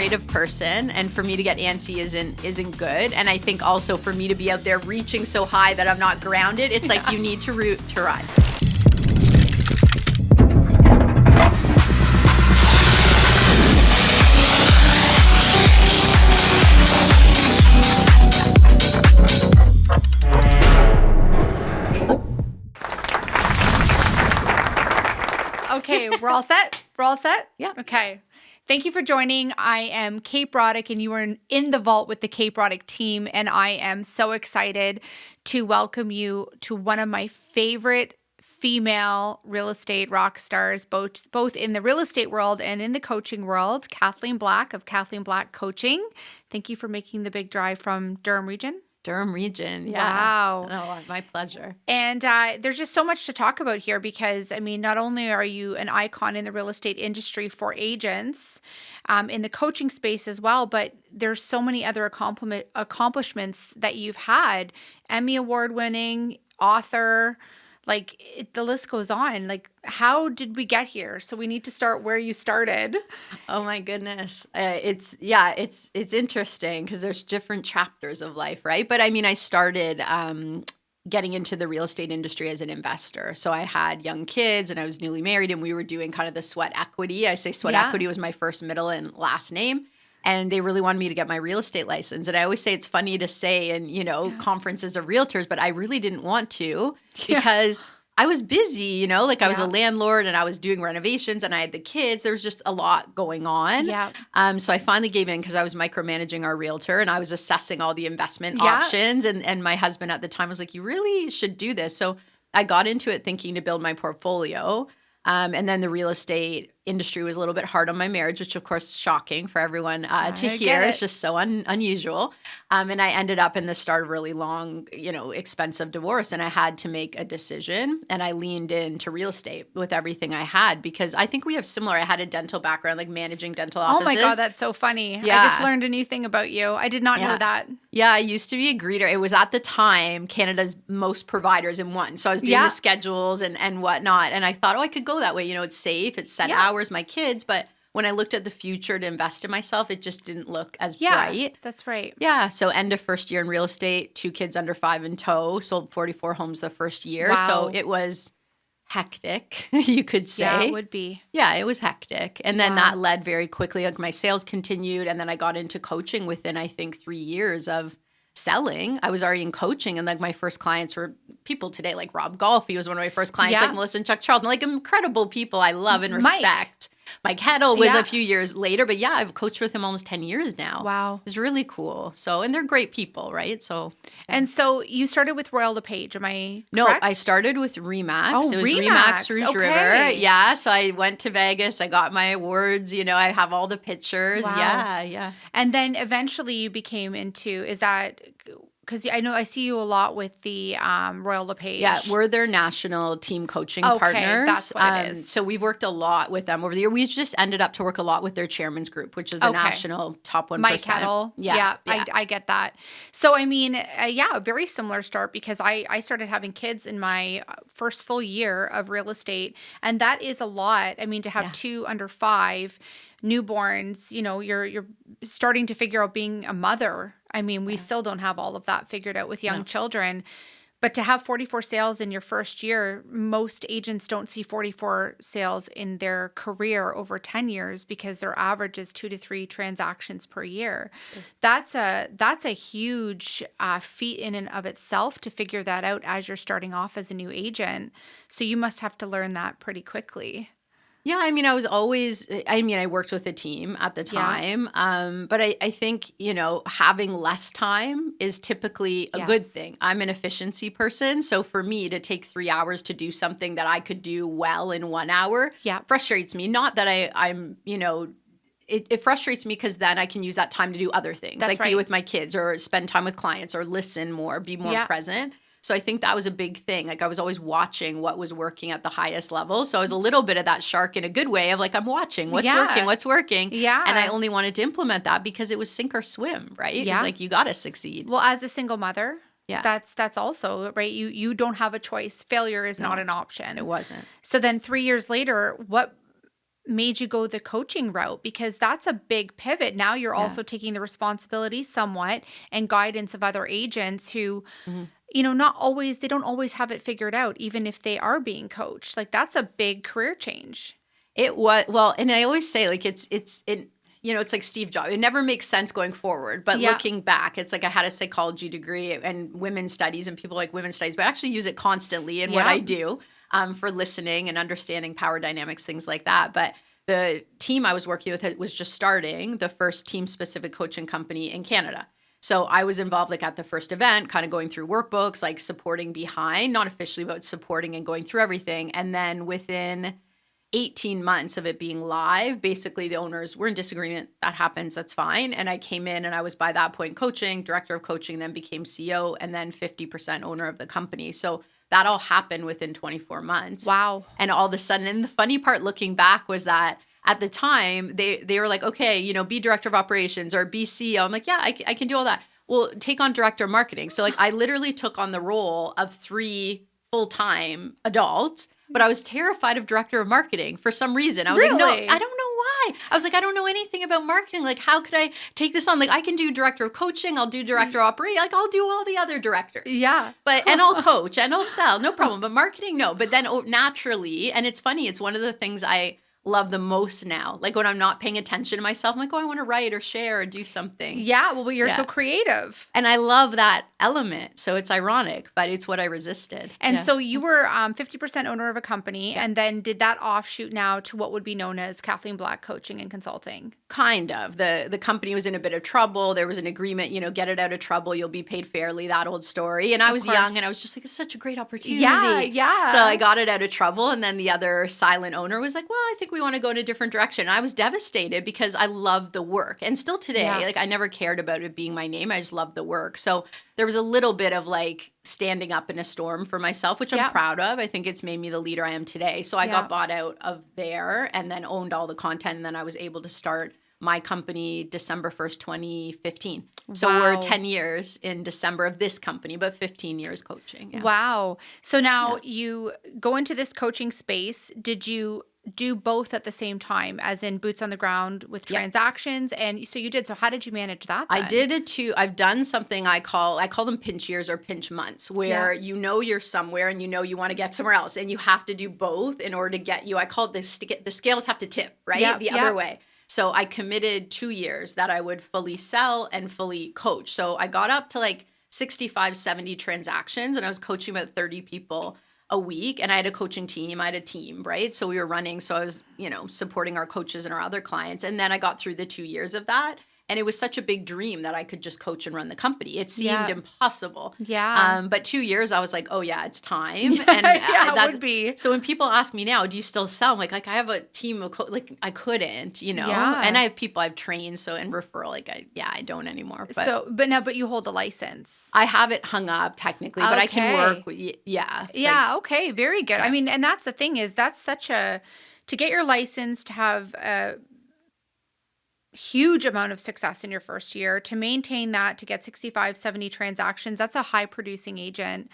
creative person, and for me to get antsy isn't good. And I think also for me to be out there reaching so high that I'm not grounded, it's like you need to root to ride. Okay, we're all set? We're all set? Yeah. Okay. Thank you for joining. I am Kate Broddick, and you are in the vault with the Kate Broddick team, and I am so excited to welcome you to one of my favorite female real estate rock stars, both in the real estate world and in the coaching world, Kathleen Black of Kathleen Black Coaching. Thank you for making the big drive from Durham region. Durham region. Yeah. Wow. Oh, my pleasure. And there's just so much to talk about here because, I mean, not only are you an icon in the real estate industry for agents, in the coaching space as well, but there's so many other accomplishments that you've had. Emmy Award winning, author, the list goes on. Like, how did we get here? So we need to start where you started. Oh my goodness. It's interesting because there's different chapters of life, right? But I mean, I started getting into the real estate industry as an investor. So I had young kids and I was newly married, and we were doing kind of the sweat equity. I say sweat equity was my first, middle, and last name. And they really wanted me to get my real estate license. And I always say it's funny to say in, conferences of realtors, but I really didn't want to because I was busy, I was a landlord and I was doing renovations and I had the kids. There was just a lot going on. Yeah. So I finally gave in because I was micromanaging our realtor and I was assessing all the investment options. And my husband at the time was like, you really should do this. So I got into it thinking to build my portfolio. And then the real estate industry was a little bit hard on my marriage, which of course is shocking for everyone to hear. It's just so unusual. And I ended up in the start of a really long, expensive divorce, and I had to make a decision, and I leaned into real estate with everything I had because I think we have similar. I had a dental background, like managing dental offices. Oh my God, that's so funny. Yeah. I just learned a new thing about you. I did not know that. Yeah, I used to be a greeter. It was at the time Canada's most providers in one. So I was doing the schedules and whatnot. And I thought, I could go that way. It's safe. It's set hours, my kids. But when I looked at the future to invest in myself, it just didn't look as bright. That's right. Yeah. So end of first year in real estate, 2 kids under 5 in tow, sold 44 homes the first year. Wow. So it was hectic, you could say. Yeah, it would be. Yeah, it was hectic. And then that led very quickly. Like my sales continued, and then I got into coaching within, I think, 3 years of selling. I was already in coaching, and like my first clients were people today, like Rob Golfi was one of my first clients, like Melissa and Chuck Charlton, like incredible people I love and respect. Mike Heddle was a few years later, but I've coached with him almost 10 years now. Wow. It's really cool. So, and they're great people, right? So, And so you started with Royal LePage, am I correct? No, I started with Remax. Oh, it was Remax Rouge River. Yeah. So I went to Vegas. I got my awards. I have all the pictures. Wow. Yeah. And then eventually you became into, is that, because I see you a lot with the Royal LePage. Yeah, we're their national team coaching partners. That's what it is. So we've worked a lot with them over the year. We've just ended up to work a lot with their chairman's group, which is the national top 1%. Mike Heddle. Yeah. I get that. So, I mean, a very similar start because I started having kids in my first full year of real estate. And that is a lot. I mean, to have 2 under 5 newborns, you're starting to figure out being a mother. I mean, we still don't have all of that figured out with young children, but to have 44 sales in your first year, most agents don't see 44 sales in their career over 10 years because their average is 2 to 3 transactions per year. That's a huge feat in and of itself to figure that out as you're starting off as a new agent. So you must have to learn that pretty quickly. Yeah, I mean, I worked with a team at the time, but I think, having less time is typically a good thing. I'm an efficiency person. So for me to take 3 hours to do something that I could do well in 1 hour frustrates me. Not that I'm, it frustrates me because then I can use that time to do other things, be with my kids or spend time with clients or listen more, be more present. So I think that was a big thing. Like I was always watching what was working at the highest level. So I was a little bit of that shark in a good way of like, I'm watching what's working. Yeah. And I only wanted to implement that because it was sink or swim, right? Yeah. It's like, you got to succeed. Well, as a single mother, Yeah. That's also, right? You don't have a choice. Failure is not an option. It wasn't. So then 3 years later, what made you go the coaching route? Because that's a big pivot. Now you're Yeah. also taking the responsibility somewhat and guidance of other agents who, Mhm. they don't always have it figured out, even if they are being coached. Like, that's a big career change. It was well, and I always say like it's like Steve Jobs. It never makes sense going forward, but Yeah. looking back, it's like I had a psychology degree and women's studies, and people like women's studies, but I actually use it constantly in what I do for listening and understanding power dynamics, things like that. But the team I was working with was just starting the first team-specific coaching company in Canada. So I was involved like at the first event, kind of going through workbooks, like supporting behind, not officially, but supporting and going through everything. And then within 18 months of it being live, basically the owners were in disagreement. That happens. That's fine. And I came in and I was by that point coaching, director of coaching, then became CEO, and then 50% owner of the company. So that all happened within 24 months. Wow. And all of a sudden, and the funny part looking back was that at the time they were like, okay, be director of operations or be CEO. I'm like, yeah, I can do all that. Well, take on director of marketing. So like I literally took on the role of 3 full-time adults, but I was terrified of director of marketing for some reason. I was like, no, I don't know why. I was like, I don't know anything about marketing. Like, how could I take this on? Like, I can do director of coaching. I'll do director of operating. Like, I'll do all the other directors. Yeah. And I'll coach and I'll sell. No problem. But marketing, no. But then naturally, and it's funny, it's one of the things I love the most now. Like when I'm not paying attention to myself, I'm like, oh, I want to write or share or do something. Yeah. Well, you're so creative. And I love that element. So it's ironic, but it's what I resisted. And so you were 50% owner of a company, and then did that offshoot now to what would be known as Kathleen Black Coaching and Consulting? Kind of. The company was in a bit of trouble. There was an agreement, get it out of trouble. You'll be paid fairly, that old story. And I was young and I was just like, it's such a great opportunity. Yeah. So I got it out of trouble. And then the other silent owner was like, well, I think we want to go in a different direction. And I was devastated because I love the work. And still today, like I never cared about it being my name. I just love the work. So there was a little bit of like standing up in a storm for myself, which I'm proud of. I think it's made me the leader I am today. So I got bought out of there and then owned all the content. And then I was able to start my company December 1st, 2015. So we're 10 years in December of this company, but 15 years coaching. Yeah. Wow. So now you go into this coaching space. Did you do both at the same time, as in boots on the ground with transactions? And so you did. So how did you manage that then? I did it too. I've done something I call them pinch years or pinch months, where you're somewhere and you want to get somewhere else, and you have to do both in order to get you. I call it the scales have to tip, right? The other way. So I committed 2 years that I would fully sell and fully coach. So I got up to like 65, 70 transactions, and I was coaching about 30 people a week. And I had a coaching team. I had a team, right? So we were running. So I was, supporting our coaches and our other clients. And then I got through the 2 years of that. And it was such a big dream that I could just coach and run the company. It seemed impossible. Yeah. But 2 years, I was like, oh yeah, it's time. And that would be. So when people ask me now, do you still sell? I'm like I have a team of I couldn't, Yeah. And I have people I've trained, so and referral, I don't anymore. But but you hold a license. I have it hung up technically, but I can work with, Okay. Very good. I mean, and that's the thing is that's to get your license, to have a huge amount of success in your first year, to maintain that, to get 65, 70 transactions, that's a high producing agent.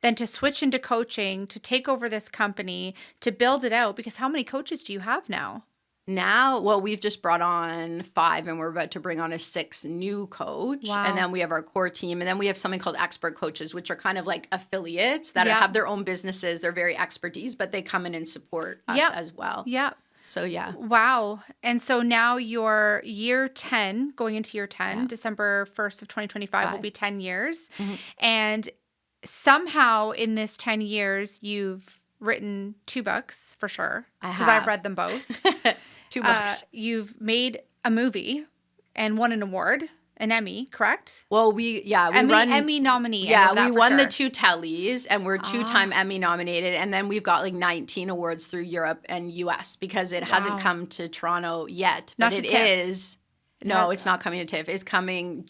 Then to switch into coaching, to take over this company, to build it out, because how many coaches do you have now? Now, well, we've just brought on 5 and we're about to bring on a 6th new coach. Wow. And then we have our core team. And then we have something called expert coaches, which are kind of like affiliates that have their own businesses. They're very expertise, but they come in and support us as well. Yeah. So, yeah. Wow. And so now you're year 10, going into year 10, December 1st of 2025 will be 10 years. Mm-hmm. And somehow in this 10 years, you've written 2 books for sure. Because I've read them both. 2 books. You've made a movie and won an award. An Emmy, correct? Well, we run Emmy nominee. Yeah, we won the 2 Tellys, and we're 2-time Emmy nominated, and then we've got like 19 awards through Europe and US because it hasn't come to Toronto yet, but it is. No, it's not coming to TIFF. It's coming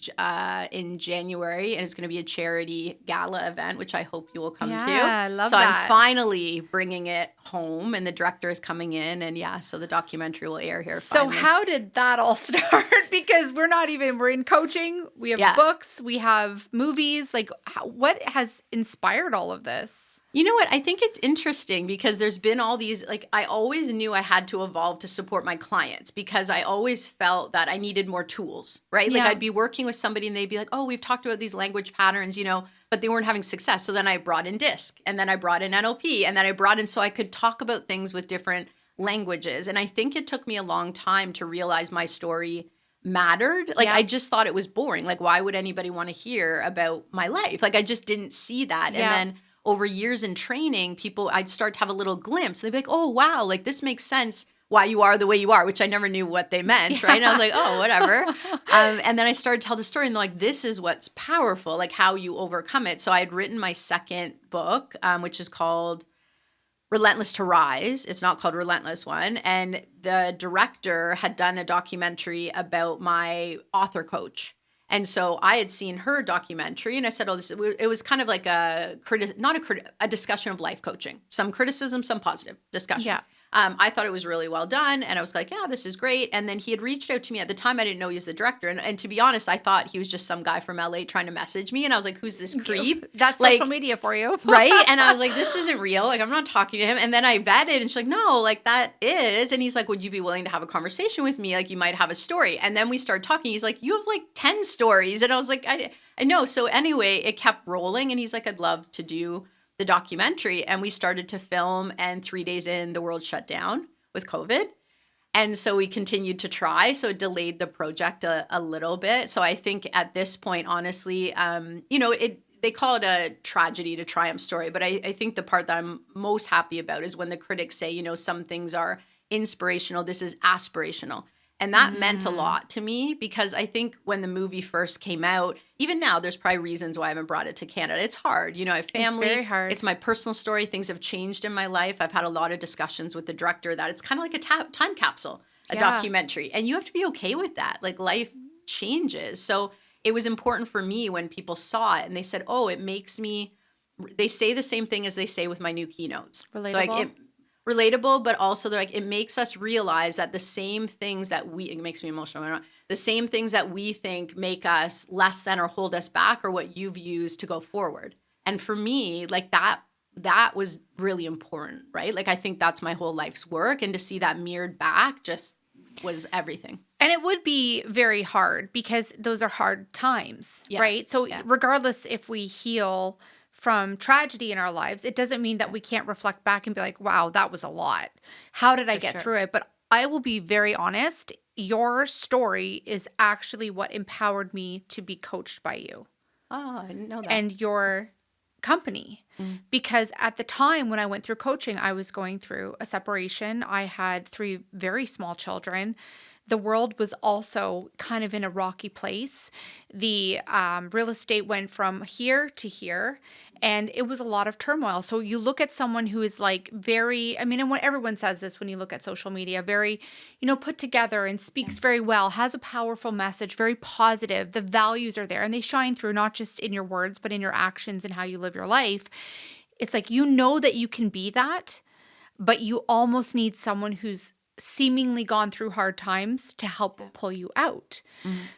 in January, and it's going to be a charity gala event, which I hope you will come to. Yeah, I love so that. I'm finally bringing it home, and the director is coming in, and so the documentary will air here. So finally. How did that all start? Because we're in coaching, we have books, we have movies. Like, what has inspired all of this? You know what? I think it's interesting because there's been all these, like, I always knew I had to evolve to support my clients because I always felt that I needed more tools, right? Like, Yeah. I'd be working with somebody and they'd be like, oh, we've talked about these language patterns, but they weren't having success. So then I brought in DISC, and then I brought in NLP, and then I brought in so I could talk about things with different languages. And I think it took me a long time to realize my story mattered. Like, Yeah. I just thought it was boring. Like, why would anybody want to hear about my life? Like, I just didn't see that. Yeah. And then over years in training, I'd start to have a little glimpse. They'd be like, oh, wow, like this makes sense why you are the way you are, which I never knew what they meant, right? And I was like, oh, whatever. And then I started to tell the story and they're like, this is what's powerful, like how you overcome it. So I had written my second book, which is called Relentless to Rise. It's not called Relentless One. And the director had done a documentary about my author coach. And so I had seen her documentary and I said, it was kind of like a discussion of life coaching, some criticism, some positive discussion. Yeah. I thought it was really well done. And I was like, yeah, this is great. And then he had reached out to me at the time. I didn't know he was the director. And to be honest, I thought he was just some guy from LA trying to message me. And I was like, who's this creep? That's social media for you. Right. And I was like, this isn't real. Like, I'm not talking to him. And then I vetted and she's like, no, like that is. And he's like, would you be willing to have a conversation with me? Like, you might have a story. And then we started talking. He's like, you have like 10 stories. And I was like, I know. So anyway, it kept rolling. And he's like, I'd love to do the documentary. And we started to film. And 3 days in, the world shut down with COVID. And so we continued to try. So it delayed the project a little bit. So I think at this point, honestly, they call it a tragedy to triumph story. But I think the part that I'm most happy about is when the critics say, some things are inspirational. This is aspirational. And that meant a lot to me because I think when the movie first came out, even now, there's probably reasons why I haven't brought it to Canada. It's hard. I have family. It's very hard. It's my personal story. Things have changed in my life. I've had a lot of discussions with the director that it's kind of like a time capsule, a documentary. And you have to be okay with that. Like, life changes. So it was important for me when people saw it and they said, oh, it makes me, they say the same thing as they say with my new keynotes. Relatable. Relatable, but also they're like, it makes us realize that the same things that it makes me emotional, the same things that we think make us less than or hold us back are what you've used to go forward. And for me, like that was really important, right? Like, I think that's my whole life's work. And to see that mirrored back just was everything. And it would be very hard because those are hard times, right? So regardless if we heal from tragedy in our lives, it doesn't mean that we can't reflect back and be like, wow, that was a lot. How did I get through it? But I will be very honest. Your story is actually what empowered me to be coached by you. Oh, I didn't know that. And your company. Because at the time when I went through coaching, I was going through a separation. I had 3 very small children. The world was also kind of in a rocky place. The real estate went from here to here, and it was a lot of turmoil. So you look at someone who is like very, and what everyone says this when you look at social media, very, put together and speaks very well, has a powerful message, very positive. The values are there and they shine through not just in your words, but in your actions and how you live your life. It's like, that you can be that, but you almost need someone who's seemingly gone through hard times to help pull you out.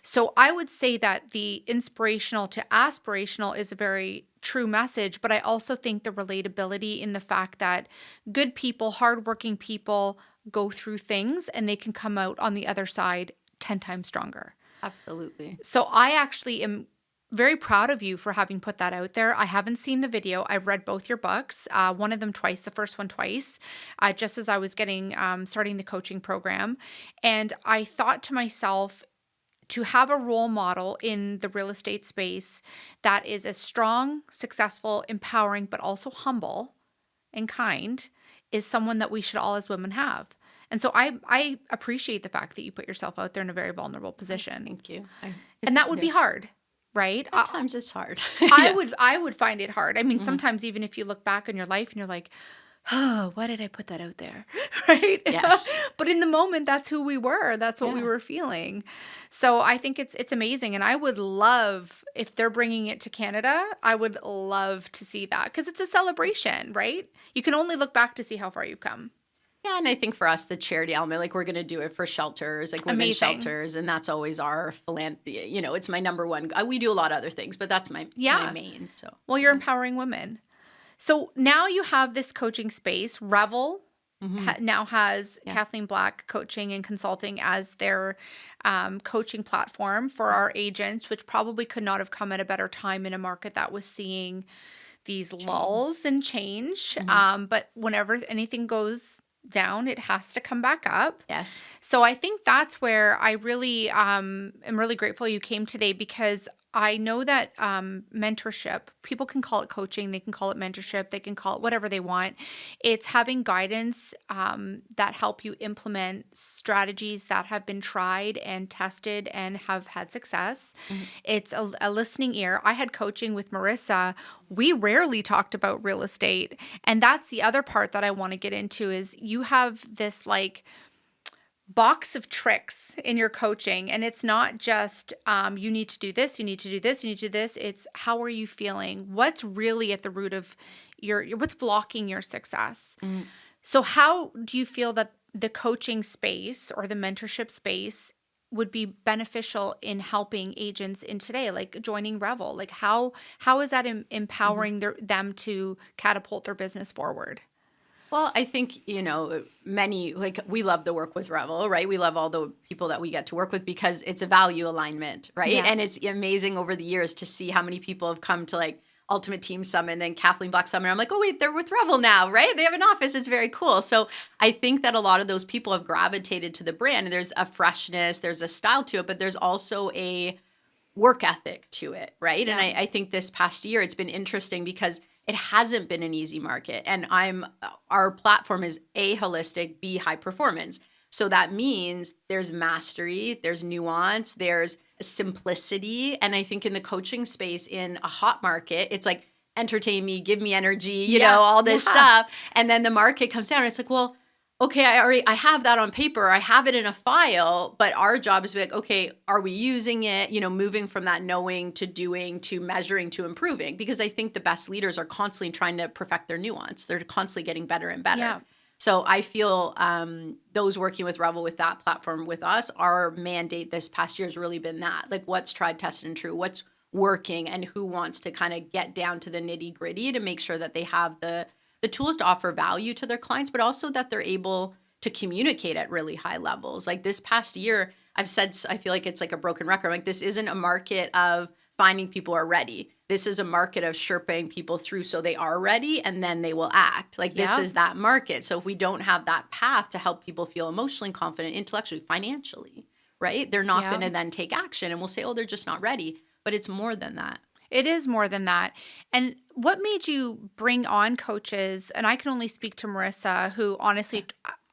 So I would say that the inspirational to aspirational is a very true message, but I also think the relatability in the fact that good people, hardworking people go through things and they can come out on the other side 10 times stronger. Absolutely. So I actually am very proud of you for having put that out there. I haven't seen the video. I've read both your books, one of them twice, the first one twice, just as I was starting the coaching program. And I thought to myself, to have a role model in the real estate space that is as strong, successful, empowering, but also humble and kind is someone that we should all as women have. And so I appreciate the fact that you put yourself out there in a very vulnerable position. Thank you. And that would be hard. Right? At times it's hard. I would find it hard. Sometimes even if you look back on your life and you're like, oh, why did I put that out there? Right? Yes. But in the moment, that's who we were. That's what we were feeling. So I think it's amazing. And I would love, if they're bringing it to Canada, I would love to see that because it's a celebration, right? You can only look back to see how far you've come. Yeah, and I think for us, the charity element, like we're going to do it for shelters, like women's shelters, and that's always our philanthropy. It's my number one. We do a lot of other things, but that's my main. So well, you're empowering women. So now you have this coaching space. Revel Mhm. now has Yeah. Kathleen Black Coaching and Consulting as their coaching platform for our agents, which probably could not have come at a better time in a market that was seeing these Change. lulls and change. Mhm. But whenever anything goes down, it has to come back up. Yes. So I think that's where I really am really grateful you came today, because I know that mentorship, people can call it coaching, they can call it mentorship, they can call it whatever they want. It's having guidance that help you implement strategies that have been tried and tested and have had success. Mhm. It's a listening ear. I had coaching with Marissa. We rarely talked about real estate. And that's the other part that I want to get into is you have this like box of tricks in your coaching, and it's not just you need to do this, you need to do this, you need to do this. It's how are you feeling, what's really at the root of what's blocking your success. Mhm. So how do you feel that the coaching space or the mentorship space would be beneficial in helping agents in today, like joining Revel? Like how is that Mhm. empowering them to catapult their business forward? Well, I think, many, like, we love the work with Revel, right? We love all the people that we get to work with because it's a value alignment, right? Yeah. And it's amazing over the years to see how many people have come to like Ultimate Team Summit and then Kathleen Black Summit. I'm like, oh, wait, they're with Revel now, right? They have an office. It's very cool. So I think that a lot of those people have gravitated to the brand. And there's a freshness, there's a style to it, but there's also a work ethic to it, right? And Yeah. I think this past year it's been interesting because it hasn't been an easy market. And our platform is A, holistic, B, high performance. So that means there's mastery, there's nuance, there's simplicity. And I think in the coaching space in a hot market, it's like entertain me, give me energy, Yeah. all this Yeah. stuff. And then the market comes down and it's like, well, okay, I have that on paper, I have it in a file, but our job is to be like, okay, are we using it? Moving from that knowing to doing to measuring to improving, because I think the best leaders are constantly trying to perfect their nuance. They're constantly getting better and better. Yeah. So I feel those working with Revel with that platform with us, our mandate this past year has really been that, like what's tried, tested, and true, what's working, and who wants to kind of get down to the nitty gritty to make sure that they have the tools to offer value to their clients, but also that they're able to communicate at really high levels. Like this past year, I've said, I feel like it's like a broken record. Like this isn't a market of finding people are ready. This is a market of sherping people through so they are ready and then they will act. Like this Yeah. is that market. So if we don't have that path to help people feel emotionally confident, intellectually, financially, right? They're not Yeah. going to then take action and we'll say, oh, they're just not ready. But it's more than that. It is more than that. And what made you bring on coaches? And I can only speak to Marissa, who Yeah. honestly,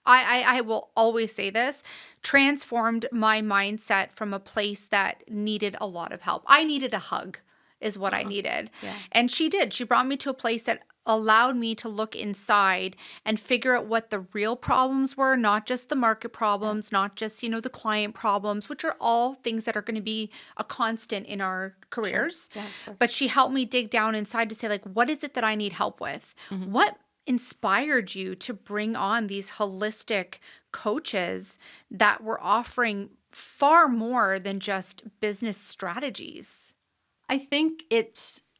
I will always say this, transformed my mindset from a place that needed a lot of help. I needed a hug, is what I Uh-huh. needed. Yeah. And she did. She brought me to a place that allowed me to look inside and figure out what the real problems were, not just the market Yeah. problems, not just, the client problems, which are all things that are going to be a constant in our Sure. careers. Yeah, of course. But she helped me dig down inside to say, like, what is it that I need help with? Mhm. What inspired you to bring on these holistic coaches that were offering far more than just business strategies? I think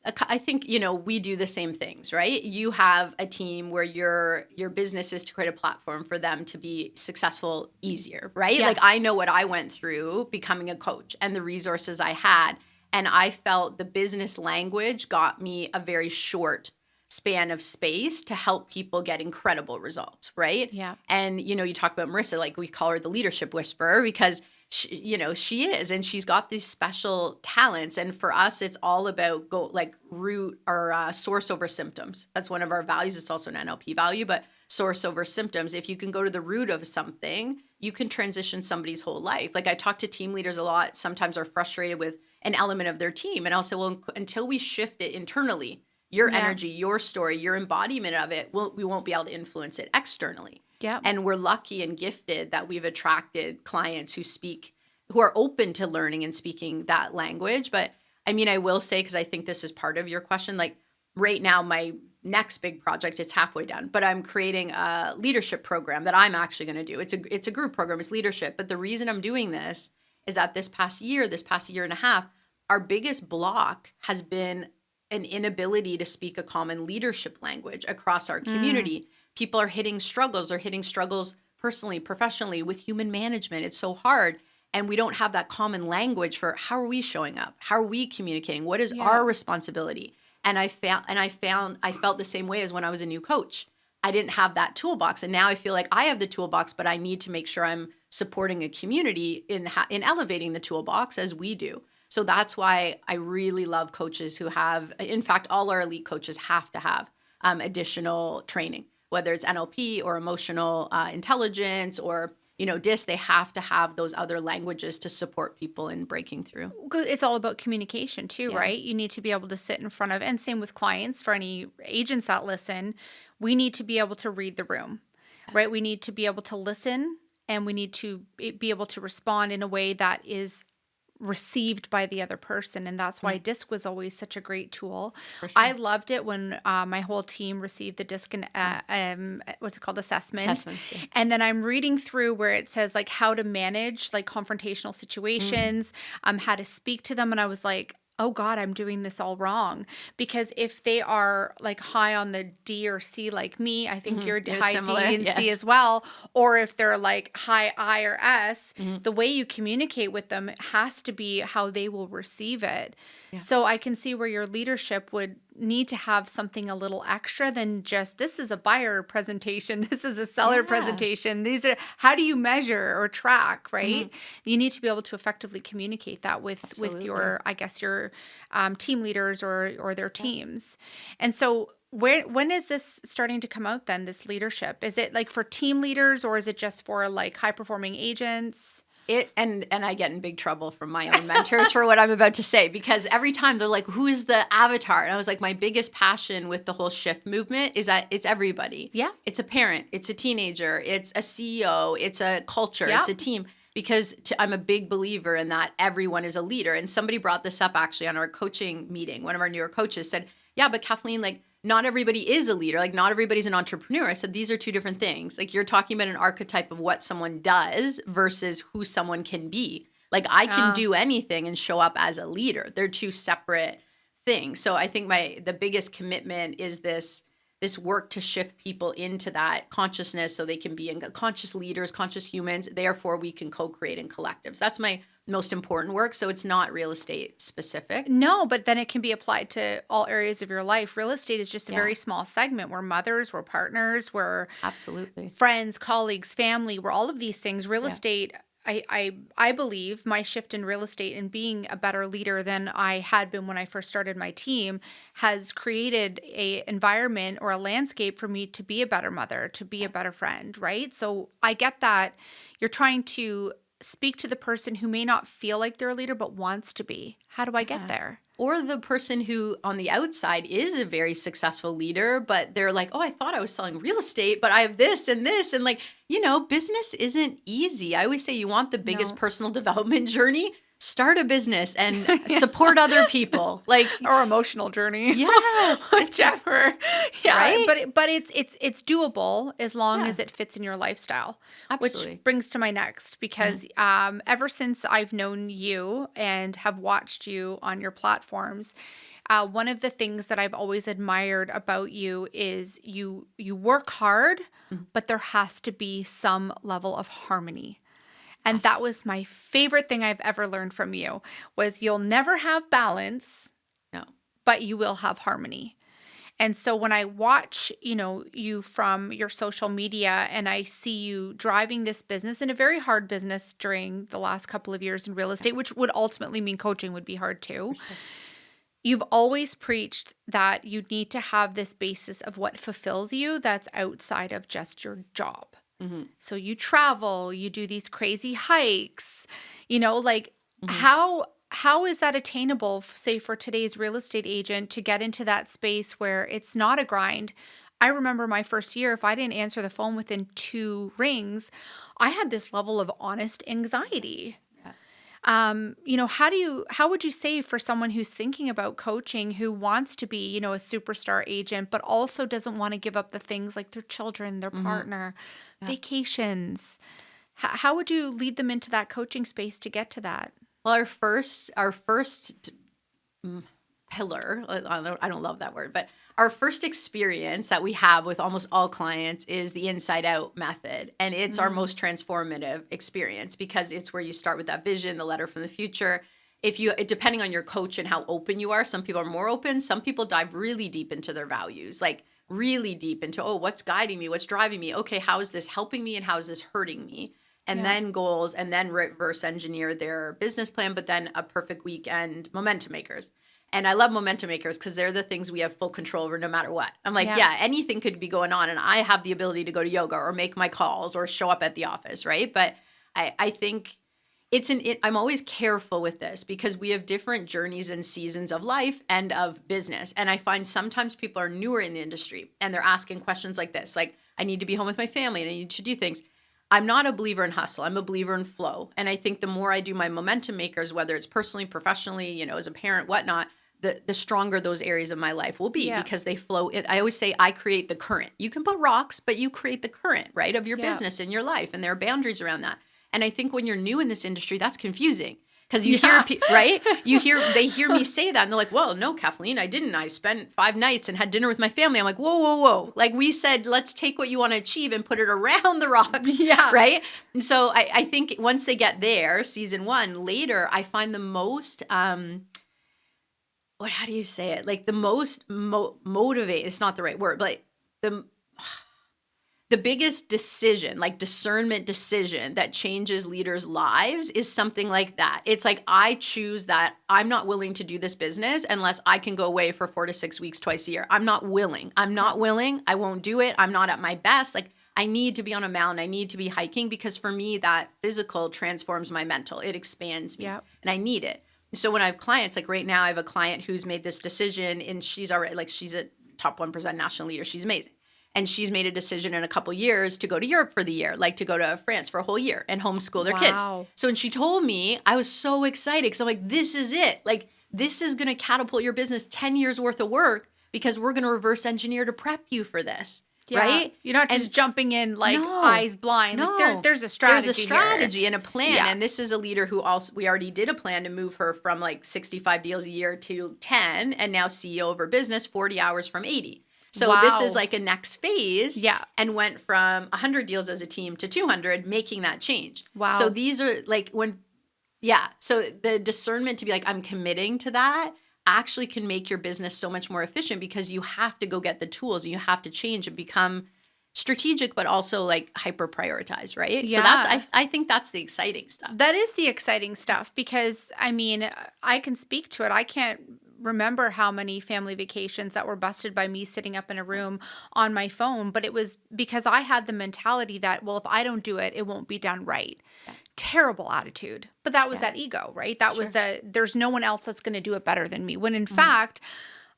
I think, we do the same things, right? You have a team where your business is to create a platform for them to be successful easier, right? Like I Yes. know what I went through becoming a coach and the resources I had, and I felt the business language got me a very short span of space to help people get incredible results, right? Yeah. And you talk about Marissa, like we call her the leadership whisperer because she is, and she's got these special talents. And for us, it's all about go like root or source over symptoms. That's one of our values. It's also an NLP value, but source over symptoms. If you can go to the root of something, you can transition somebody's whole life. Like I talk to team leaders a lot, sometimes are frustrated with an element of their team. And I'll say, well, until we shift it internally, your Yeah. energy, your story, your embodiment of it, we won't be able to influence it externally. Yeah. And we're lucky and gifted that we've attracted clients who are open to learning and speaking that language. But I mean, I will say, because I think this is part of your question, like right now, my next big project is halfway done, but I'm creating a leadership program that I'm actually going to do. It's a group program, it's leadership. But the reason I'm doing this is that this past year and a half, our biggest block has been an inability to speak a common leadership language across our community. People are hitting struggles personally, professionally, with human management. It's so hard. And we don't have that common language for how are we showing up? How are we communicating? What is our responsibility? And I felt the same way as when I was a new coach. I didn't have that toolbox. And now I feel like I have the toolbox, but I need to make sure I'm supporting a community in elevating the toolbox as we do. So that's why I really love coaches who have, in fact, all our elite coaches have to have additional training, whether it's NLP or emotional intelligence or, DISC, they have to have those other languages to support people in breaking through. It's all about communication too, right? You need to be able to sit in front of, and same with clients, for any agents that listen, we need to be able to read the room, right? We need to be able to listen, and we need to be able to respond in a way that is received by the other person. And that's why DISC was always such a great tool. For sure. I loved it when my whole team received the DISC what's it called, assessment. Yeah. And then I'm reading through where it says like how to manage like confrontational situations, how to speak to them. And I was like, oh God, I'm doing this all wrong. Because if they are like high on the D or C like me, I think you're high similar. D and C Yes. as well. Or if they're like high I or S, the way you communicate with them has to be how they will receive it. Yeah. So I can see where your leadership would need to have something a little extra than just, this is a buyer presentation, this is a seller presentation. These are, how do you measure or track, right? You need to be able to effectively communicate that with your, I guess, your team leaders or their teams. And so when is this starting to come out then, this leadership? Is it like for team leaders, or is it just for like high performing agents? And I get in big trouble from my own mentors for what I'm about to say, because every time they're like, who is the avatar? And I was like, my biggest passion with the whole shift movement is that it's everybody. Yeah. It's a parent, it's a teenager, it's a CEO, it's a culture, it's a team. Because I'm a big believer in that everyone is a leader. And somebody brought this up actually on our coaching meeting. One of our newer coaches said, yeah, but Kathleen, like, not everybody is a leader. Like, not everybody's an entrepreneur. I said, these are two different things. Like, you're talking about an archetype of what someone does versus who someone can be. Like, I can do anything and show up as a leader. They're two separate things. So I think the biggest commitment is this work to shift people into that consciousness so they can be conscious leaders, conscious humans. Therefore, we can co-create in collectives. That's my most important work. So it's not real estate specific. No, but then it can be applied to all areas of your life. Real estate is just a very small segment. We're mothers, we're partners, we're absolutely friends, colleagues, family, we're all of these things. Real estate, I believe my shift in real estate and being a better leader than I had been when I first started my team has created a environment or a landscape for me to be a better mother, to be a better friend, right? So I get that you're trying to speak to the person who may not feel like they're a leader but wants to be. How do I get there? Or the person who on the outside is a very successful leader, but they're like, oh, I thought I was selling real estate, but I have this and this. And like, business isn't easy. I always say you want the biggest personal development journey, start a business and support other people. Like, or emotional journey. Yes. Whichever. Yeah. Right? But it's doable as long as it fits in your lifestyle. Absolutely. Which brings to my next, because ever since I've known you and have watched you on your platforms, one of the things that I've always admired about you is you work hard, but there has to be some level of harmony. And that was my favorite thing I've ever learned from you, was you'll never have balance, but you will have harmony. And so when I watch, you from your social media, and I see you driving this business, and a very hard business during the last couple of years in real estate, which would ultimately mean coaching would be hard too. Sure. You've always preached that you need to have this basis of what fulfills you that's outside of just your job. So you travel, you do these crazy hikes, how is that attainable, say, for today's real estate agent to get into that space where it's not a grind? I remember my first year, if I didn't answer the phone within 2 rings, I had this level of honest anxiety. How would you say for someone who's thinking about coaching, who wants to be, a superstar agent, but also doesn't want to give up the things like their children, their partner, vacations, how would you lead them into that coaching space to get to that? Well, our first pillar, I don't love that word, but our first experience that we have with almost all clients is the inside out method. And it's our most transformative experience because it's where you start with that vision, the letter from the future. Depending on your coach and how open you are, some people are more open. Some people dive really deep into their values, like really deep into, what's guiding me? What's driving me? Okay, how is this helping me and how is this hurting me? And then goals, and then reverse engineer their business plan, but then a perfect weekend momentum makers. And I love momentum makers because they're the things we have full control over no matter what. I'm like, anything could be going on. And I have the ability to go to yoga or make my calls or show up at the office, right? But I think I'm always careful with this because we have different journeys and seasons of life and of business. And I find sometimes people are newer in the industry and they're asking questions like this, like, I need to be home with my family and I need to do things. I'm not a believer in hustle. I'm a believer in flow. And I think the more I do my momentum makers, whether it's personally, professionally, as a parent, whatnot, the stronger those areas of my life will be because they flow. I always say I create the current. You can put rocks, but you create the current, right, of your business and your life. And there are boundaries around that. And I think when you're new in this industry, that's confusing because you hear, right? They hear me say that and they're like, well, no, Kathleen, I didn't. I spent 5 nights and had dinner with my family. I'm like, whoa. Like we said, let's take what you want to achieve and put it around the rocks. Right. And so I think once they get there, season 1, later, I find the most, how do you say it? Like the most motivate, it's not the right word, but the biggest decision, like discernment decision that changes leaders' lives is something like that. It's like, I choose that I'm not willing to do this business unless I can go away for 4 to 6 weeks twice a year. I'm not willing. I won't do it. I'm not at my best. Like I need to be on a mountain. I need to be hiking because for me, that physical transforms my mental. It expands me and I need it. So when I have clients, like right now, I have a client who's made this decision and she's already she's a top 1% national leader. She's amazing. And she's made a decision in a couple years to go to Europe for the year, like to go to France for a whole year and homeschool their kids. So when she told me, I was so excited because I'm like, this is it. Like, this is going to catapult your business 10 years worth of work because we're going to reverse engineer to prep you for this. Right? You're not just jumping in eyes blind. No. Like there's a strategy. There's a strategy here. and a plan. Yeah. And this is a leader who we already did a plan to move her from like 65 deals a year to 10 and now CEO of her business, 40 hours from 80. So this is like a next phase and went from 100 deals as a team to 200, making that change. Wow. So these are like so the discernment to be like, I'm committing to that actually can make your business so much more efficient because you have to go get the tools and you have to change and become strategic, but also like hyper prioritize, right? Yeah. So I think that's the exciting stuff. That is the exciting stuff because I mean, I can speak to it. I can't remember how many family vacations that were busted by me sitting up in a room on my phone, but it was because I had the mentality that, well, if I don't do it, it won't be done right. Yeah. Terrible attitude. But that was that ego, right? That was there's no one else that's going to do it better than me. When in fact,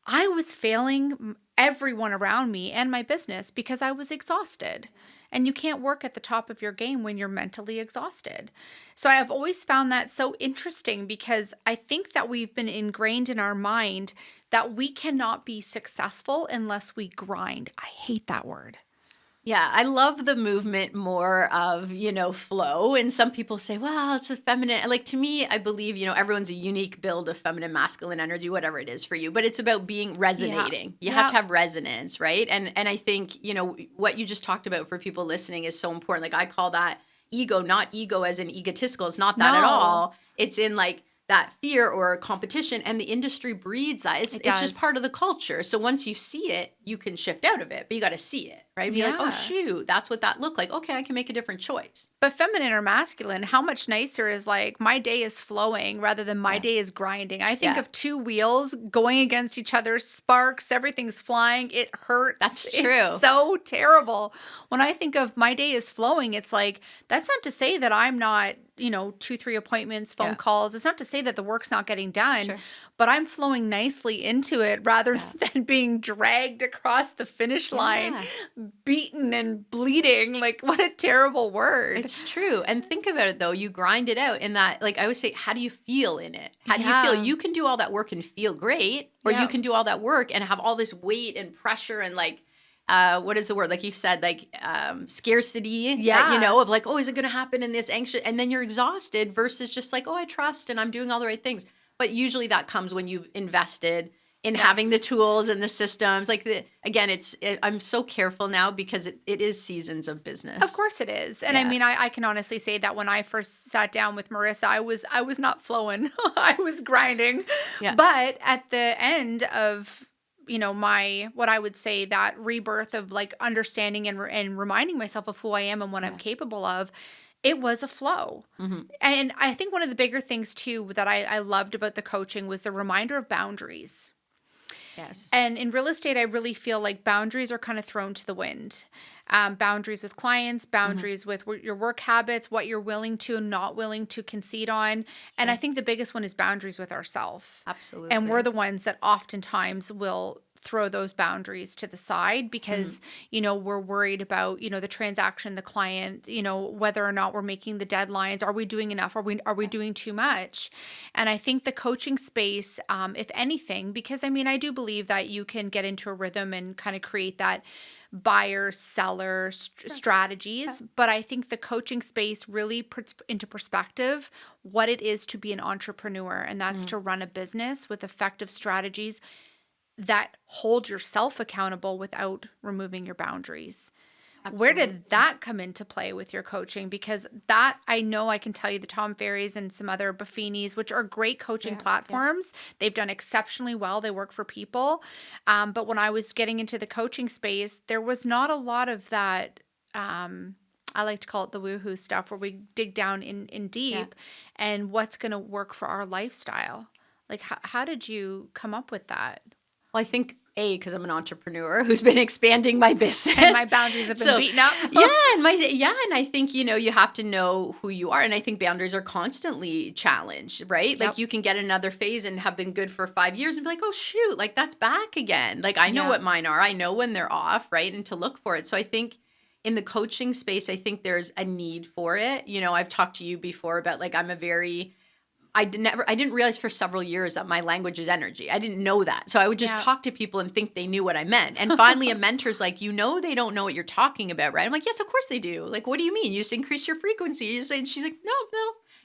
I was failing everyone around me and my business because I was exhausted. And you can't work at the top of your game when you're mentally exhausted. So I have always found that so interesting because I think that we've been ingrained in our mind that we cannot be successful unless we grind. I hate that word. Yeah, I love the movement more of, flow. And some people say, well, it's a feminine. Like to me, I believe, everyone's a unique build of feminine, masculine energy, whatever it is for you. But it's about being resonating. You have to have resonance, right? And I think, what you just talked about for people listening is so important. Like I call that ego, not ego as in egotistical. It's not that at all. It's in like that fear or competition, and the industry breeds that. It's just part of the culture. So once you see it, you can shift out of it, but you got to see it, right? Be like, oh shoot, that's what that looked like. Okay, I can make a different choice. But feminine or masculine, how much nicer is like my day is flowing rather than my day is grinding. I think of two wheels going against each other, sparks, everything's flying. It hurts. That's true. It's so terrible. When I think of my day is flowing, it's like, that's not to say that I'm not 2-3 appointments, phone calls. It's not to say that the work's not getting done, but I'm flowing nicely into it rather than being dragged across the finish line, beaten and bleeding. Like, what a terrible word. It's true. And think about it though. You grind it out in that, like I always say, how do you feel in it? How do you feel? You can do all that work and feel great, or you can do all that work and have all this weight and pressure and like, what is the word? Like you said, like scarcity, of like, oh, is it going to happen in this anxious? And then you're exhausted versus just like, oh, I trust and I'm doing all the right things. But usually that comes when you've invested in having the tools and the systems. Like again, I'm so careful now because it is seasons of business. Of course it is. And I mean, I can honestly say that when I first sat down with Marissa, I was not flowing. I was grinding. Yeah. But at the end of, my, what I would say, that rebirth of like understanding and reminding myself of who I am and what I'm capable of, it was a flow. Mm-hmm. And I think one of the bigger things too that I loved about the coaching was the reminder of boundaries. Yes. And in real estate, I really feel like boundaries are kind of thrown to the wind. Boundaries with clients, boundaries with your work habits, what you're willing to and not willing to concede on. And I think the biggest one is boundaries with ourselves. Absolutely. And we're the ones that oftentimes will throw those boundaries to the side because, we're worried about, the transaction, the client, whether or not we're making the deadlines. Are we doing enough? Are we doing too much? And I think the coaching space, if anything, because I do believe that you can get into a rhythm and kind of create that buyer seller strategies, but I think the coaching space really puts into perspective what it is to be an entrepreneur, and that's to run a business with effective strategies that hold yourself accountable without removing your boundaries. Absolutely. Where did that come into play with your coaching? Because that, I know I can tell you, the Tom Ferrys and some other Buffinis, which are great coaching platforms. They've done exceptionally well. They work for people. But when I was getting into the coaching space, there was not a lot of that, I like to call it the woohoo stuff, where we dig down in deep and what's going to work for our lifestyle. Like, how did you come up with that? Well, I think because I'm an entrepreneur who's been expanding my business, and my boundaries have been beaten up. and I think you have to know who you are, and I think boundaries are constantly challenged, right? Like you can get another phase and have been good for 5 years and be like, oh shoot, like that's back again. Like I know what mine are, I know when they're off, right? And to look for it. So I think in the coaching space, I think there's a need for it. I've talked to you before about like I didn't realize for several years that my language is energy. I didn't know that. So I would just talk to people and think they knew what I meant. And finally a mentor's like, they don't know what you're talking about, right? I'm like, yes, of course they do. Like, what do you mean? You just increase your frequency. And she's like, no,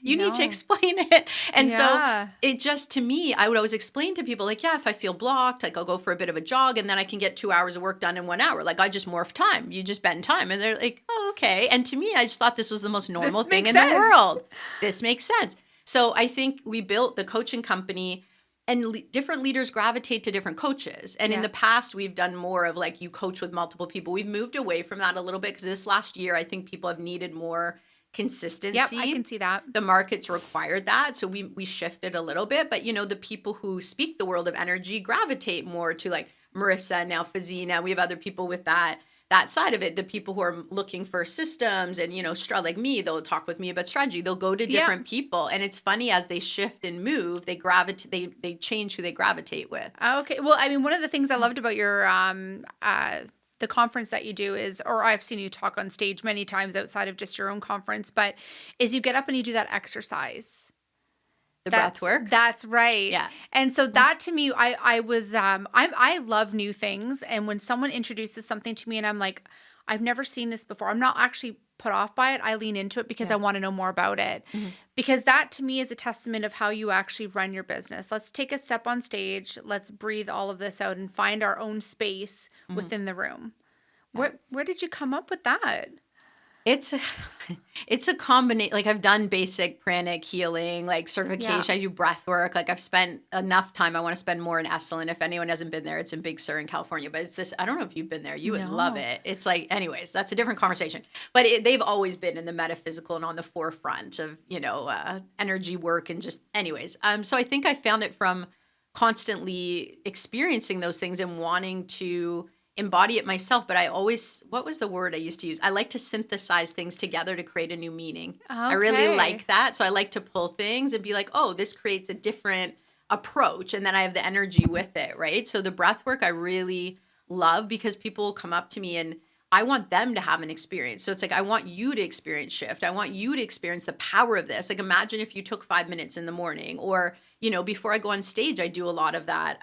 you need to explain it. And so it just, to me, I would always explain to people like, if I feel blocked, like I'll go for a bit of a jog and then I can get 2 hours of work done in 1 hour. Like I just morph time. You just bend time. And they're like, oh, okay. And to me, I just thought this was the most normal thing in the world. This makes sense. So I think we built the coaching company, and different leaders gravitate to different coaches. And in the past, we've done more of like you coach with multiple people. We've moved away from that a little bit because this last year, I think people have needed more consistency. Yep, I can see that. The market's required that. So we shifted a little bit. But, the people who speak the world of energy gravitate more to like Marissa, now Fazina. We have other people with that side of it. The people who are looking for systems and, like me, they'll talk with me about strategy. They'll go to different people. And it's funny, as they shift and move, they gravitate, they change who they gravitate with. Okay. Well, one of the things I loved about your, the conference that you do is, or I've seen you talk on stage many times outside of just your own conference, but is you get up and you do that exercise. The breath work. That's right. Yeah. And so that to me, I love new things. And when someone introduces something to me and I'm like, I've never seen this before, I'm not actually put off by it. I lean into it because I want to know more about it. Mm-hmm. Because that to me is a testament of how you actually run your business. Let's take a step on stage. Let's breathe all of this out and find our own space within the room. Yeah. Where did you come up with that? It's a combination. Like I've done basic pranic healing, like certification. I do breath work. Like I've spent enough time. I want to spend more in Esalen. If anyone hasn't been there, it's in Big Sur in California. But it's this, I don't know if you've been there. You would love it. It's like, anyways, that's a different conversation. But they've always been in the metaphysical and on the forefront of, energy work and just anyways. So I think I found it from constantly experiencing those things and wanting to embody it myself. But what was the word I used to use? I like to synthesize things together to create a new meaning. Okay. I really like that. So I like to pull things and be like, oh, this creates a different approach. And then I have the energy with it, right? So the breath work I really love because people will come up to me and I want them to have an experience. So it's like, I want you to experience shift. I want you to experience the power of this. Like imagine if you took 5 minutes in the morning or, before I go on stage, I do a lot of that,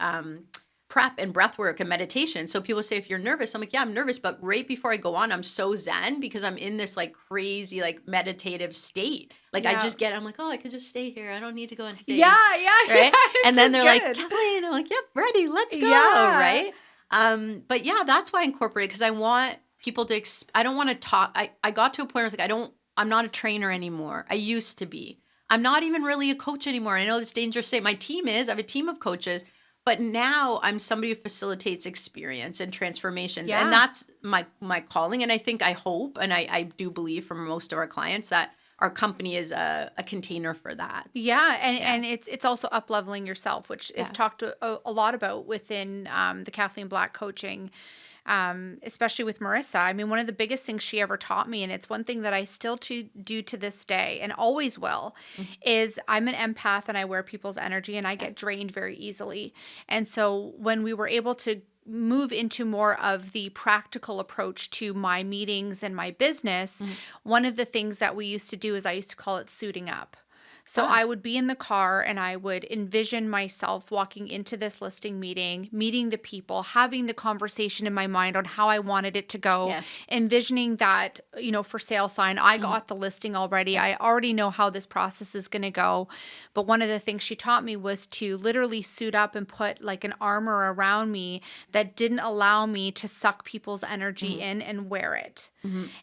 prep and breath work and meditation. So people say, if you're nervous, I'm like, yeah, I'm nervous. But right before I go on, I'm so zen because I'm in this like crazy, like meditative state. Like I'm like, oh, I could just stay here. I don't need to go on stage. Yeah. Right. It's And then just they're like, good. Kathleen, I'm like, yep, ready. Let's go. Yeah. Right. But yeah, that's why I incorporate, because I want people to, I don't want to talk. I got to a point where I was like, I'm not a trainer anymore. I used to be. I'm not even really a coach anymore. I know it's dangerous to say. My team is. I have a team of coaches. But now I'm somebody who facilitates experience and transformations. Yeah. And that's my calling. And I hope, and I do believe from most of our clients that our company is a container for that. Yeah, and it's also up leveling yourself, which is talked a lot about within the Kathleen Black coaching, especially with Marissa. I mean, one of the biggest things she ever taught me, and it's one thing that I still do to this day and always will, is I'm an empath and I wear people's energy and I get drained very easily. And so when we were able to move into more of the practical approach to my meetings and my business, one of the things that we used to do is I used to call it suiting up. So I would be in the car and I would envision myself walking into this listing meeting, meeting the people, having the conversation in my mind on how I wanted it to go, envisioning that, for sale sign, I got the listing already. I already know how this process is going to go. But one of the things she taught me was to literally suit up and put like an armor around me that didn't allow me to suck people's energy in and wear it.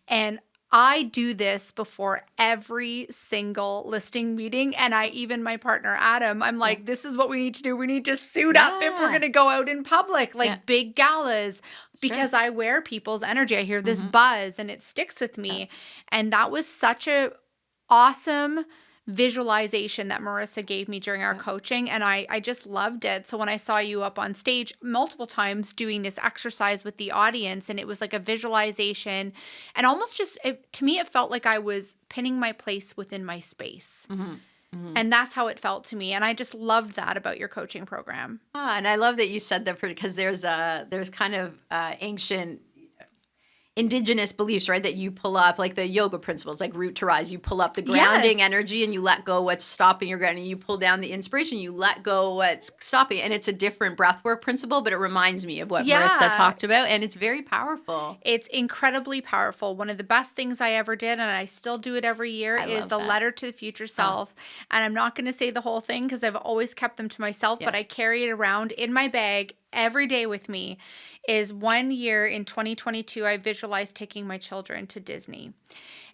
And I do this before every single listing meeting. And even my partner, Adam, I'm like, this is what we need to do. We need to suit up if we're going to go out in public, like big galas, because I wear people's energy. I hear this buzz and it sticks with me. And that was such a awesome visualization that Marissa gave me during our coaching. And I just loved it. So when I saw you up on stage multiple times doing this exercise with the audience, and it was like a visualization and almost just, to me, it felt like I was pinning my place within my space. And that's how it felt to me. And I just loved that about your coaching program. And I love that you said that, because there's kind of ancient indigenous beliefs, right? That you pull up, like the yoga principles, like root to rise. You pull up the grounding energy and you let go what's stopping your grounding. You pull down the inspiration, you let go what's stopping. And it's a different breathwork principle, but it reminds me of what Marissa talked about. And it's very powerful. It's incredibly powerful. One of the best things I ever did, and I still do it every year, is the letter to the future self. And I'm not going to say the whole thing because I've always kept them to myself, but I carry it around in my bag every day with me. Is 1 year in 2022, I visualized taking my children to Disney.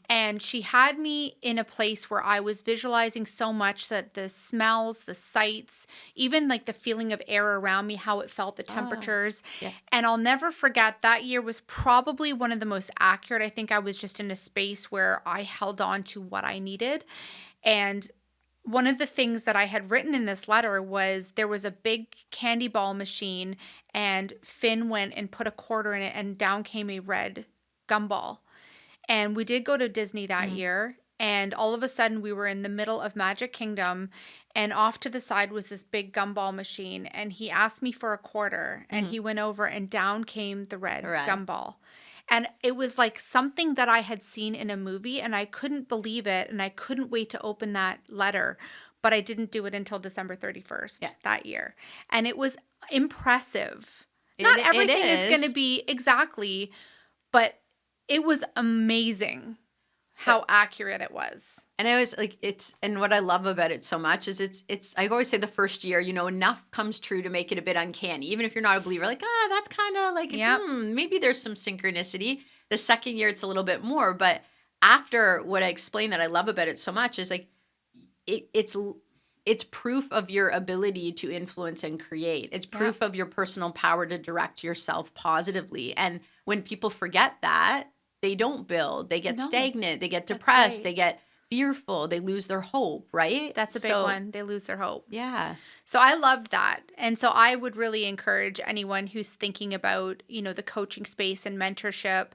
And she had me in a place where I was visualizing so much that the smells, the sights, even like the feeling of air around me, how it felt, the temperatures. And I'll never forget, that year was probably one of the most accurate. I think I was just in a space where I held on to what I needed. And one of the things that I had written in this letter was there was a big candy ball machine and Finn went and put a quarter in it and down came a red gumball. And we did go to Disney that year, and all of a sudden we were in the middle of Magic Kingdom, and off to the side was this big gumball machine, and he asked me for a quarter, and he went over and down came the red gumball. And it was like something that I had seen in a movie, and I couldn't believe it, and I couldn't wait to open that letter, but I didn't do it until December 31st that year. And it was impressive. Not everything is going to be exactly, but it was amazing how accurate it was. And I was like, and what I love about it so much is it's, I always say the first year, enough comes true to make it a bit uncanny. Even if you're not a believer, like, that's kind of like, maybe there's some synchronicity. The second year, it's a little bit more. But after what I explained that I love about it so much is like, it's proof of your ability to influence and create. It's proof of your personal power to direct yourself positively. And when people forget that, they don't build. They get stagnant. They get depressed. They get fearful. They lose their hope, right? That's a big one. They lose their hope. Yeah. So I loved that. And so I would really encourage anyone who's thinking about, the coaching space and mentorship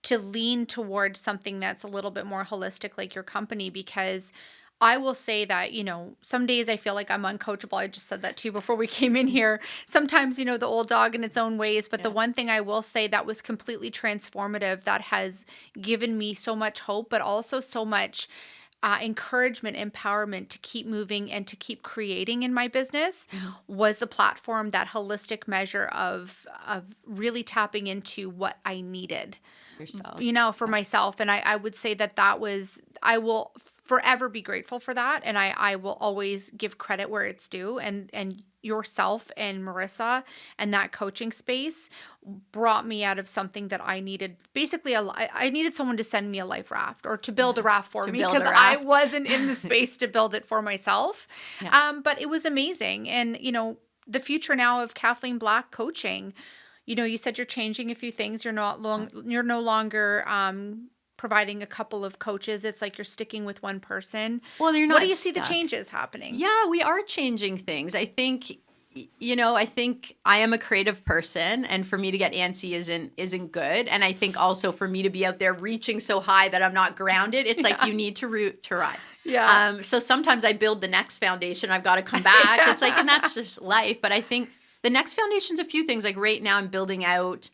to lean towards something that's a little bit more holistic, like your company, because I will say that, some days I feel like I'm uncoachable. I just said that to you before we came in here. Sometimes, the old dog in its own ways. But the one thing I will say that was completely transformative, that has given me so much hope, but also so much encouragement, empowerment to keep moving and to keep creating in my business was the platform, that holistic measure of really tapping into what I needed, Yourself. for myself. And I would say that was, I will forever be grateful for that. And I will always give credit where it's due. And yourself and Marissa and that coaching space brought me out of something that I needed. Basically, I needed someone to send me a life raft, or to build a raft for me, because I wasn't in the space to build it for myself. But it was amazing. And, the future now of Kathleen Black coaching, you said you're changing a few things. You're no longer providing a couple of coaches. It's like you're sticking with one person. Well, you're not. What do you see stuck. the changes happening? Yeah, we are changing things. I think I am a creative person, and for me to get antsy isn't good. And I think also for me to be out there reaching so high that I'm not grounded, it's like you need to rise. Yeah. So sometimes I build the next foundation. I've got to come back. It's like, and that's just life. But I think the next foundation's a few things. Like right now I'm building out,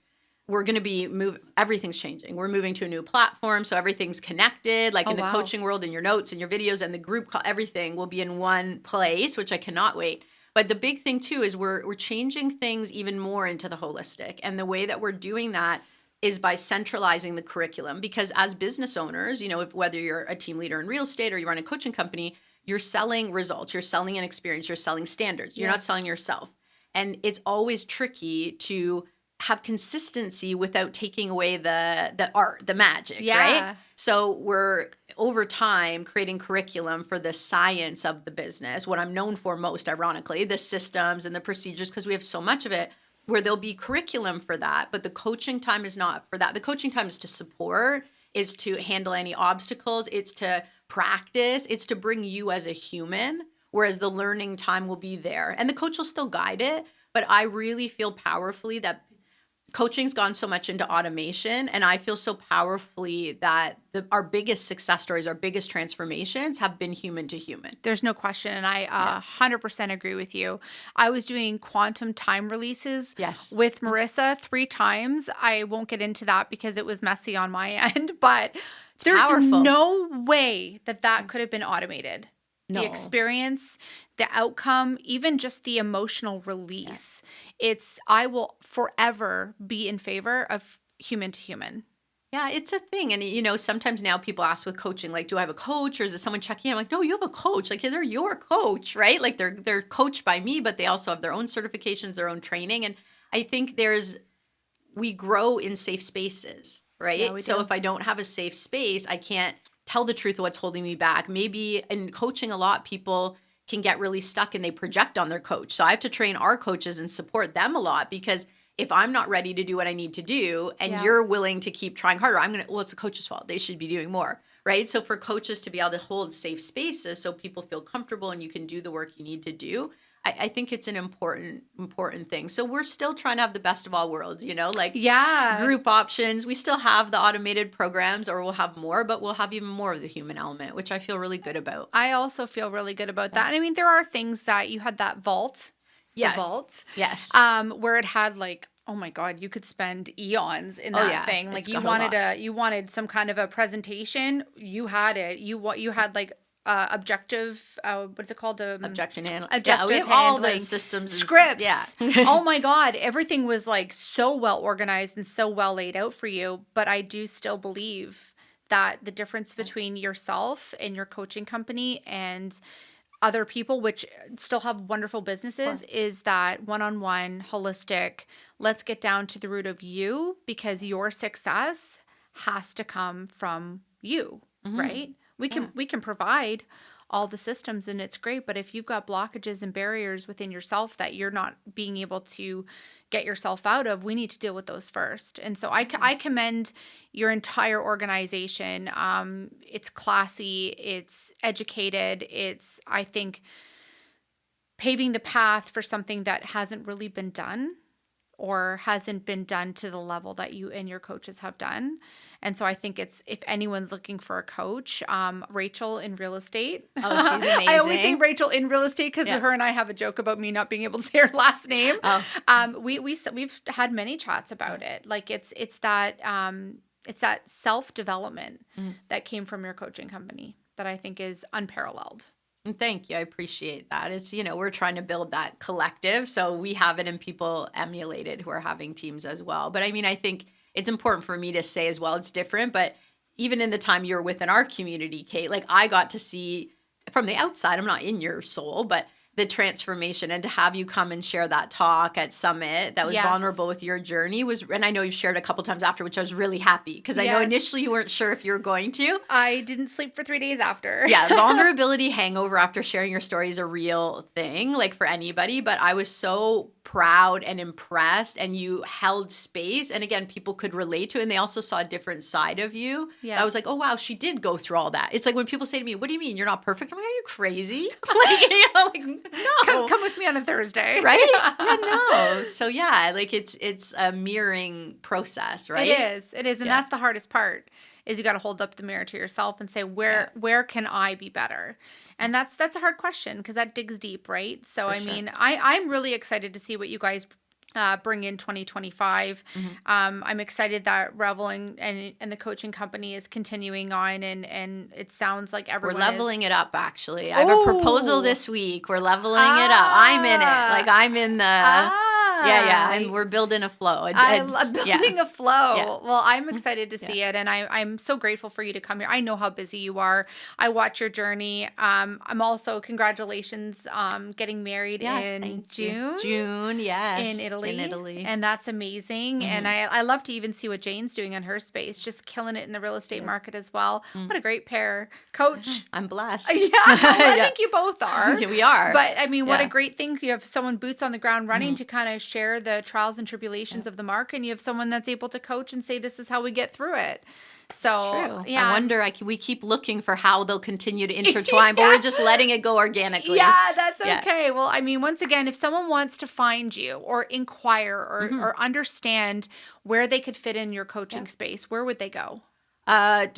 we're going to be everything's changing. We're moving to a new platform. So everything's connected, like in the coaching world, and your notes and your videos and the group call, everything will be in one place, which I cannot wait. But the big thing too is we're changing things even more into the holistic. And the way that we're doing that is by centralizing the curriculum. Because as business owners, whether you're a team leader in real estate or you run a coaching company, you're selling results, you're selling an experience, you're selling standards. You're not selling yourself. And it's always tricky to have consistency without taking away the art, the magic, right? So we're over time creating curriculum for the science of the business, what I'm known for most, ironically, the systems and the procedures, because we have so much of it, where there'll be curriculum for that, but the coaching time is not for that. The coaching time is to support, is to handle any obstacles, it's to practice, it's to bring you as a human, whereas the learning time will be there. And the coach will still guide it, but I really feel powerfully that coaching's gone so much into automation, and I feel so powerfully that our biggest success stories, our biggest transformations have been human to human. There's no question, and I 100% agree with you. I was doing quantum time releases with Marissa 3 times. I won't get into that because it was messy on my end, but there's powerful. No way that could have been automated. No. The experience, the outcome, even just the emotional release. I will forever be in favor of human to human. Yeah, it's a thing. And, sometimes now people ask with coaching, like, do I have a coach or is it someone checking in? I'm like, no, you have a coach. Like, they're your coach, right? Like they're coached by me, but they also have their own certifications, their own training. And I think we grow in safe spaces, right? Yeah, so if I don't have a safe space, I can't tell the truth of what's holding me back. Maybe in coaching a lot, people can get really stuck and they project on their coach. So I have to train our coaches and support them a lot, because if I'm not ready to do what I need to do and you're willing to keep trying harder, it's the coach's fault. They should be doing more, right? So for coaches to be able to hold safe spaces so people feel comfortable and you can do the work you need to do, I think it's an important thing. So we're still trying to have the best of all worlds, group options. We still have the automated programs, or we'll have more, but we'll have even more of the human element, which I feel really good about. I also feel really good about that. And I mean, there are things that you had that vault. Yes. The vault. Yes. Where it had like, oh my God, you could spend eons in that thing. Like you wanted some kind of a presentation. You had it. You had like objective, what's it called? Objection handling. Objective we have handling. all the systems. Scripts. Oh my God. Everything was like so well organized and so well laid out for you. But I do still believe that the difference between yourself and your coaching company and other people, which still have wonderful businesses, is that one-on-one, holistic, let's get down to the root of you, because your success has to come from you, right? We can provide all the systems and it's great, but if you've got blockages and barriers within yourself that you're not being able to get yourself out of, we need to deal with those first. And so I commend your entire organization. It's classy, it's educated, it's, I think, paving the path for something that hasn't really been done, or hasn't been done to the level that you and your coaches have done. And so I think it's, if anyone's looking for a coach, Rachel in real estate. Oh, she's amazing. I always say Rachel in real estate because her and I have a joke about me not being able to say her last name. We've had many chats about it. Like it's that self-development that came from your coaching company that I think is unparalleled. Thank you. I appreciate that. It's, we're trying to build that collective. So we have it and people emulate it who are having teams as well. But I mean, I think it's important for me to say as well, it's different. But even in the time you're within our community, Kate, like I got to see from the outside, I'm not in your soul, but the transformation, and to have you come and share that talk at Summit that was vulnerable with your journey and I know you've shared a couple times after, which I was really happy because I know initially you weren't sure if you were going to. I didn't sleep for 3 days after. Yeah, vulnerability hangover after sharing your story is a real thing, like for anybody, but I was so proud and impressed, and you held space, and again, people could relate to it, and they also saw a different side of you. I was like, oh wow, she did go through all that. It's like when people say to me, what do you mean you're not perfect? I'm like, are you crazy? Like, no. Come with me on a Thursday. Right? Yeah, no. So yeah, like it's a mirroring process, right? It is. And that's the hardest part, is you got to hold up the mirror to yourself and say, where can I be better? And that's a hard question because that digs deep, right? So, I mean, I'm really excited to see what you guys bring in 2025. I'm excited that Revel and the coaching company is continuing on, and it sounds like everyone We're leveling it up, actually. I have a proposal this week. We're leveling it up. I'm in it. Like I'm in the... we're building a flow. I love building a flow. Yeah. Well, I'm excited to see it, and I'm so grateful for you to come here. I know how busy you are. I watch your journey. I'm also, congratulations getting married in June. June, yes. In Italy. Italy. And that's amazing. And I love to even see what Jane's doing in her space, just killing it in the real estate market as well. What a great pair. Coach. I'm blessed. I think you both are. We are. But I mean, what a great thing. You have someone boots on the ground running to kind of share the trials and tribulations of the market, and you have someone that's able to coach and say, this is how we get through it. So, true. I wonder, we keep looking for how they'll continue to intertwine, but we're just letting it go organically. Yeah, that's okay. Well, I mean, once again, if someone wants to find you or inquire or understand where they could fit in your coaching space, where would they go? A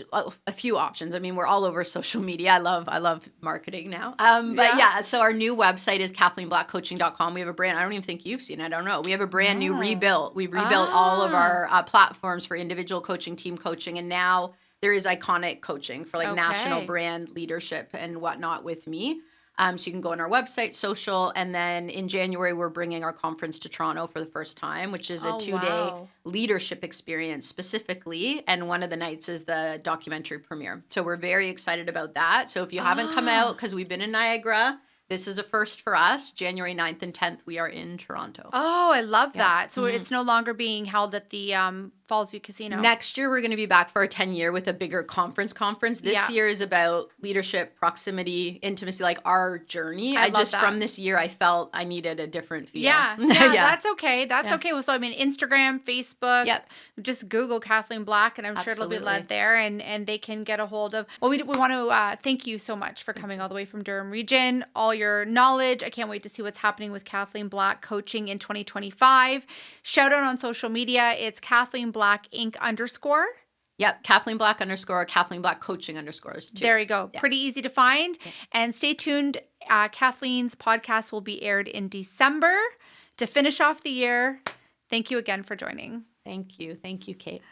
few options. I mean, we're all over social media. I love marketing now. So our new website is KathleenBlackCoaching.com. We have a brand. I don't even think you've seen it. I don't know. We have a brand new rebuilt. We've rebuilt all of our platforms for individual coaching, team coaching, and now there is iconic coaching for national brand leadership and whatnot with me. So you can go on our website, social, and then in January, we're bringing our conference to Toronto for the first time, which is a 2-day leadership experience specifically. And one of the nights is the documentary premiere. So we're very excited about that. So if you haven't come out, because we've been in Niagara, this is a first for us. January 9th and 10th, we are in Toronto. Oh, I love that. So it's no longer being held at the Fallsview Casino. Next year, we're going to be back for our 10-year with a bigger conference. This year is about leadership, proximity, intimacy, like our journey. I love that. From this year, I felt I needed a different feel. Yeah, that's okay. That's okay. Well, so I mean, Instagram, Facebook, just Google Kathleen Black, and I'm sure it'll be led there, and they can get a hold of. Well, we want to thank you so much for coming all the way from Durham region, all your knowledge. I can't wait to see what's happening with Kathleen Black coaching in 2025. Shout out on social media. It's Kathleen Black Inc. _ Yep, Kathleen Black _ Kathleen Black Coaching _ There you go. Pretty easy to find. And stay tuned. Kathleen's podcast will be aired in December to finish off the year. Thank you again for joining. Thank you. Thank you, Kate.